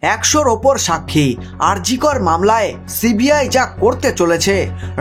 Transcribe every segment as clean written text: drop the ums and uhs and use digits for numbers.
100-র ওপর সাক্ষী। আরজিকর মামলায় সিবিআই যা করতে চলেছে,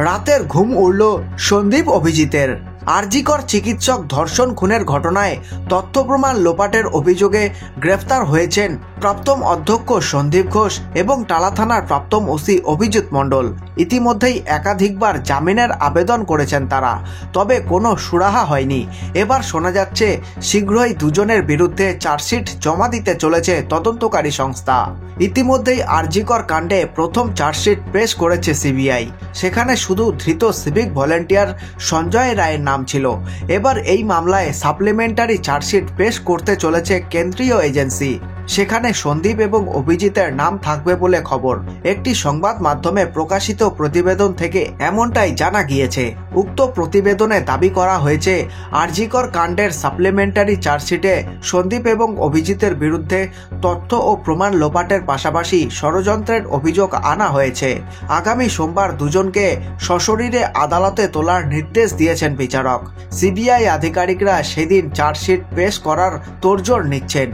রাতের ঘুম উড়ল সন্দীপ অভিজিতের। আরজিকর চিকিৎসক ধর্ষণ খুনের ঘটনায় তথ্য প্রমাণ লোপাটের অভিযোগে গ্রেফতার হয়েছেন প্রাক্তন অধ্যক্ষ সন্দীপ ঘোষ এবং টালা থানার প্রাক্তন ওসি অভিজিৎ মণ্ডল। ইতিমধ্যেই একাধিকবার জামিনের আবেদন করেছেন তারা, তবে কোনো সুরাহা হয়নি। এবার শোনা যাচ্ছে শীঘ্রই দুজনের বিরুদ্ধে চার্জশিট জমা দিতে চলেছে তদন্তকারী সংস্থা। ইতিমধ্যেই আরজিকর কাণ্ডে প্রথম চার্জশিট পেশ করেছে সিবিআই। সেখানে শুধু ধৃত সিভিক ভলেন্টিয়ার সঞ্জয় রায়ের নাম ছিল। এবার এই মামলায় সাপ্লিমেন্টারি চার্জশিট পেশ করতে চলেছে কেন্দ্রীয় এজেন্সি। সেখানে সন্দীপ এবং অভিজিতের নাম থাকবে বলে খবর। একটি সংবাদ মাধ্যমে প্রকাশিত প্রতিবেদন থেকে এমনটাই জানা গিয়েছে। উক্ত প্রতিবেদনে দাবি করা হয়েছে, আরজিকর কাণ্ডের সাপ্লিমেন্টারি চার্জশিটে সন্দীপ এবং অভিজিতের বিরুদ্ধে তথ্য ও প্রমাণ লোপাটের পাশাপাশি ষড়যন্ত্রের অভিযোগ আনা হয়েছে। আগামী সোমবার দুজনকে সশরীরে আদালতে তোলার নির্দেশ দিয়েছেন বিচারক। সিবিআই আধিকারিকরা সেদিন চার্জশিট পেশ করার তোড়জোড় নিচ্ছেন।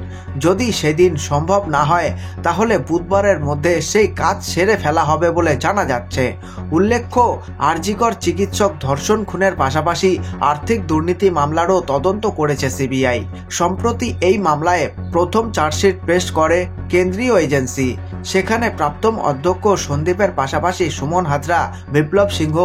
যদি সেদিন সম্ভব না হয় তাহলে বুধবারের মধ্যে সেই কাজ সেরে ফেলা হবে বলে জানা যাচ্ছে। উল্লেখ্য, আরজিকর চিকিৎসক ধর্ষণ খুনের পাশাপাশি আর্থিক দুর্নীতি মামলারও তদন্ত করেছে সিবিআই। সম্প্রতি এই মামলায় প্রথম চার্জশিট পেশ করে কেন্দ্রীয় এজেন্সি। সেখানে প্রাক্তন অধ্যক্ষ সন্দীপের পাশাপাশি সুমন হাজরা, বিপ্লব সিংহ,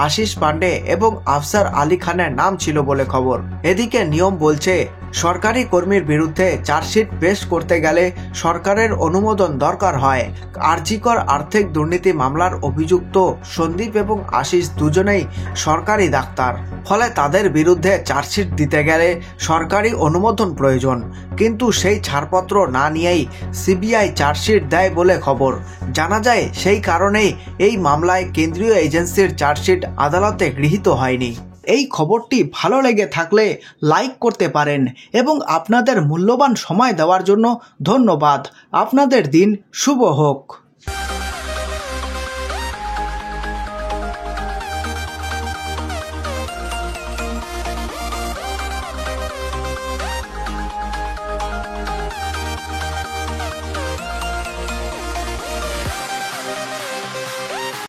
আশিস পান্ডে এবং আফসার আলী খানের নাম ছিল বলে খবর। এদিকে নিয়ম বলছে, সরকারি কর্মীর বিরুদ্ধে চার্জশিট পেশ করতে গেলে সরকারের অনুমোদন দরকার হয়। আরজিকর আর্থিক দুর্নীতি মামলার অভিযুক্ত সন্দীপ এবং আশিস দুজনেই সরকারি ডাক্তার। ফলে তাদের বিরুদ্ধে চার্জশিট দিতে গেলে সরকারি অনুমোদন প্রয়োজন। কিন্তু সেই ছাড়পত্র না নিয়েই সিবিআই চার্জশিট দেয় বলে খবর। জানা যায় সেই কারণেই এই মামলায় কেন্দ্রীয় এজেন্সির চার্জশিট আদালতে গৃহীত হয়নি। এই খবরটি ভালো লেগে থাকলে লাইক করতে পারেন এবং আপনাদের মূল্যবান সময় দেওয়ার জন্য ধন্যবাদ। আপনাদের দিন শুভ হোক।